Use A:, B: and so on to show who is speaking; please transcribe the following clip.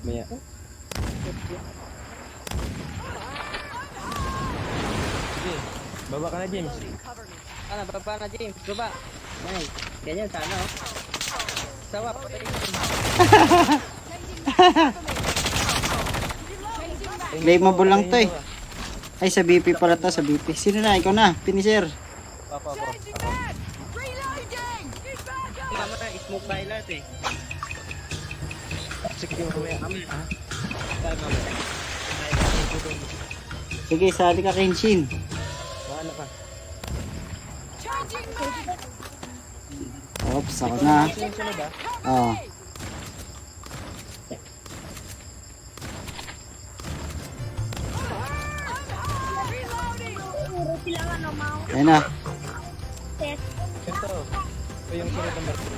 A: Maya. Sige, baba ka na, James.
B: Ano, baba na James, baba. Nice. Ganyan sana oh. Sawa, patay.
C: Claimable lang to eh. Ay, sa BP pala to, sa BP. Sino na? Ikaw na, finisher.
A: Papa ko.
B: Mama na, smoke tayo lahat eh.
A: Sige, mamaya.
B: Tayo mamaya.
C: Sige, sali ka, Kenshin.
A: Bahala ka.
C: Oops, ako na.
A: Sino sunod ah?
C: Oo. Ayan na.
A: Ito. Ito yung sunod ng barko.